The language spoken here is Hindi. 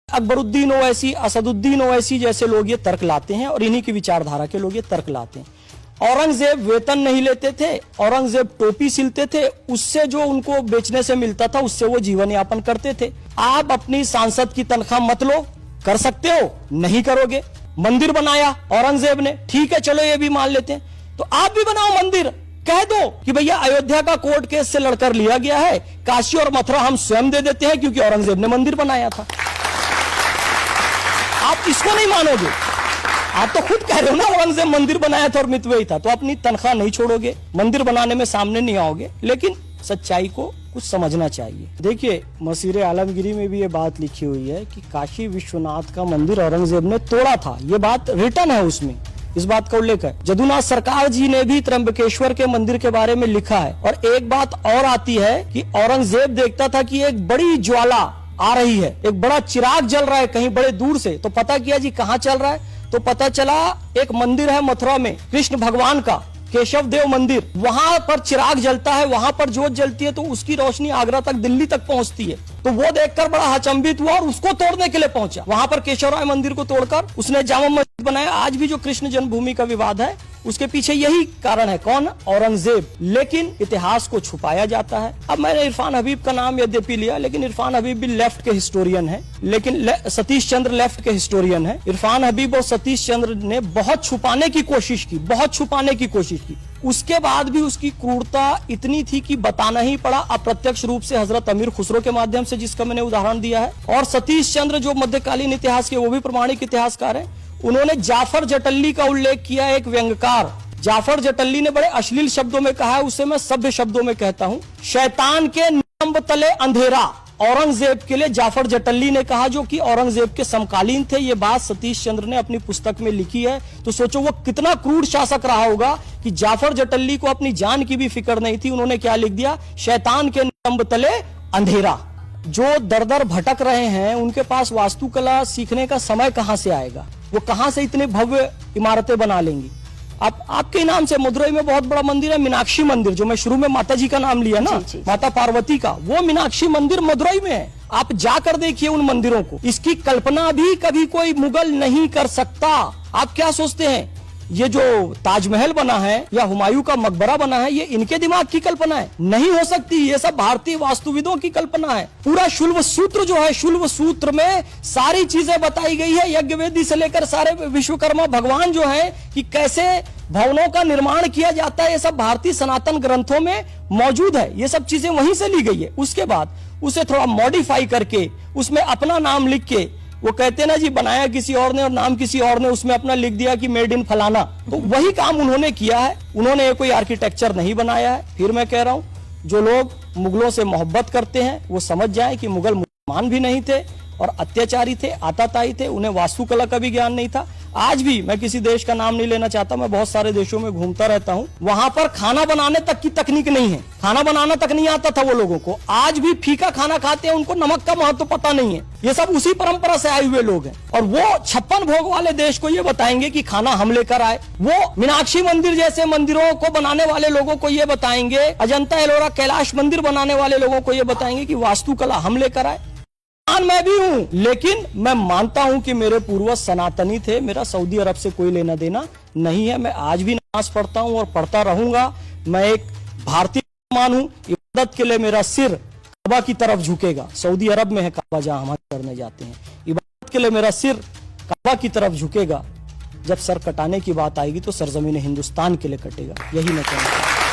अकबरुद्दीन ओवैसी, असदुद्दीन ओवैसी जैसे लोग ये तर्क लाते हैं और इन्हीं की विचारधारा के लोग ये तर्क लाते हैं। औरंगजेब वेतन नहीं लेते थे, औरंगजेब टोपी सिलते थे, उससे जो उनको बेचने से मिलता था उससे वो जीवन यापन करते थे। आप अपनी सांसद की तनख्वाह मत लो, कर सकते हो, नहीं करोगे। मंदिर बनाया औरंगजेब ने, ठीक है चलो ये भी मान लेते हैं, तो आप भी बनाओ मंदिर। कह दो कि भैया अयोध्या का कोर्ट केस से लड़कर लिया गया है, काशी और मथुरा हम स्वयं दे देते हैं क्योंकि औरंगजेब ने मंदिर बनाया था। आप इसको नहीं मानोगे, आप तो खुद कह रहे हो ना औरंगजेब मंदिर बनाया था और मितव्ययी था, तो अपनी तनख्वाह नहीं छोड़ोगे, मंदिर बनाने में सामने नहीं आओगे। लेकिन सच्चाई को कुछ समझना चाहिए। देखिए मसीरे आलमगिरी में भी ये बात लिखी हुई है कि काशी विश्वनाथ का मंदिर औरंगजेब ने तोड़ा था, ये बात रिटर्न है, उसमें इस बात का उल्लेख है। जदुनाथ सरकार जी ने भी त्र्यंबकेश्वर के मंदिर के बारे में लिखा है। और एक बात और आती है कि औरंगजेब देखता था कि एक बड़ी ज्वाला आ रही है, एक बड़ा चिराग जल रहा है कहीं बड़े दूर से, तो पता किया जी कहाँ चल रहा है, तो पता चला एक मंदिर है मथुरा में कृष्ण भगवान का, केशव देव मंदिर, वहां पर चिराग जलता है, वहां पर ज्योत जलती है, तो उसकी रोशनी आगरा तक, दिल्ली तक पहुंचती है। तो वो देखकर बड़ा अचंभित हुआ और उसको तोड़ने के लिए पहुंचा। वहां पर केशव राय मंदिर को तोड़कर उसने जामा मस्जिद बनाया। आज भी जो कृष्ण जन्मभूमि का विवाद है उसके पीछे यही कारण है, कौन? औरंगजेब। लेकिन इतिहास को छुपाया जाता है। अब मैंने इरफान हबीब का नाम यद्यपि लिया, लेकिन इरफान हबीब भी लेफ्ट के हिस्टोरियन है, लेकिन सतीश चंद्र लेफ्ट के हिस्टोरियन है। इरफान हबीब और सतीश चंद्र ने बहुत छुपाने की कोशिश की, बहुत छुपाने की कोशिश की। उसके बाद भी उसकी क्रूरता इतनी थी कि बताना ही पड़ा, अप्रत्यक्ष रूप से हजरत अमीर खुसरो के माध्यम से, जिसका मैंने उदाहरण दिया है। और सतीश चंद्र जो मध्यकालीन इतिहास के वो भी प्रमाणिक इतिहासकार हैं, उन्होंने जाफर जटल्ली का उल्लेख किया, एक व्यंग्यकार। जाफर जटल्ली ने बड़े अश्लील शब्दों में कहा है, उसे मैं सभ्य शब्दों में कहता हूं, शैतान के नितंब तले अंधेरा। औरंगजेब के लिए जाफर जटल्ली ने कहा, जो कि औरंगजेब के समकालीन थे। ये बात सतीश चंद्र ने अपनी पुस्तक में लिखी है। तो सोचो वो कितना क्रूर शासक रहा होगा कि जाफर जटल्ली को अपनी जान की भी फिक्र नहीं थी। उन्होंने क्या लिख दिया? शैतान के नितंब तले अंधेरा। जो दर दर भटक रहे हैं उनके पास वास्तुकला सीखने का समय कहां से आएगा? वो कहां से इतने भव्य इमारतें बना लेंगी? आपके नाम से मदुरई में बहुत बड़ा मंदिर है, मीनाक्षी मंदिर, जो मैं शुरू में माता जी का नाम लिया ना, जी। माता पार्वती का, वो मीनाक्षी मंदिर मदुरई में है। आप जाकर देखिए उन मंदिरों को। इसकी कल्पना भी कभी कोई मुगल नहीं कर सकता। आप क्या सोचते हैं ये जो ताजमहल बना है या हुमायूं का मकबरा बना है, ये इनके दिमाग की कल्पना है? नहीं हो सकती। ये सब भारतीय वास्तुविदों की कल्पना है। पूरा शुल्व सूत्र जो है, शुल्व सूत्र में सारी चीजें बताई गई है, यज्ञ वेदी से लेकर सारे विश्वकर्मा भगवान जो है कि कैसे भवनों का निर्माण किया जाता है, ये सब भारतीय सनातन ग्रंथों में मौजूद है। ये सब चीजें वहीं से ली गई है। उसके बाद उसे थोड़ा मॉडिफाई करके उसमें अपना नाम लिख के, वो कहते हैं ना जी बनाया किसी और ने और नाम किसी और ने, उसमें अपना लिख दिया कि मेड इन फलाना। तो वही काम उन्होंने किया है। उन्होंने कोई आर्किटेक्चर नहीं बनाया है। फिर मैं कह रहा हूं, जो लोग मुगलों से मोहब्बत करते हैं वो समझ जाए कि मुगल मुसलमान भी नहीं थे और अत्याचारी थे, आताताई थे, उन्हें वास्तुकला का भी ज्ञान नहीं था। आज भी मैं किसी देश का नाम नहीं लेना चाहता, मैं बहुत सारे देशों में घूमता रहता हूं, वहां पर खाना बनाने तक की तकनीक नहीं है, खाना बनाना तक नहीं आता था वो लोगों को। आज भी फीका खाना खाते हैं, उनको नमक का महत्व पता नहीं है। ये सब उसी परंपरा से आए हुए लोग हैं। और वो 56 भोग वाले देश को ये बताएंगे कि खाना हम लेकर आए। वो मीनाक्षी मंदिर जैसे मंदिरों को बनाने वाले लोगों को ये बताएंगे, अजंता एलोरा कैलाश मंदिर बनाने वाले लोगों को ये बताएंगे कि वास्तुकला हम लेकर आए। मैं भी हूं, लेकिन मैं मानता हूं कि मेरे पूर्वज सनातनी थे। मेरा सऊदी अरब से कोई लेना देना नहीं है। मैं आज भी नमाज पढ़ता हूं और पढ़ता रहूंगा। मैं एक भारतीय मुसलमान हूं। इबादत के लिए मेरा सिर काबा की तरफ झुकेगा। सऊदी अरब में है काबा जहां हम करने जाते हैं। इबादत के लिए मेरा सिर काबा की तरफ झुकेगा। जब सर कटाने की बात आएगी तो सरजमीन हिंदुस्तान के लिए कटेगा। यही मैं कहना चाहता हूं।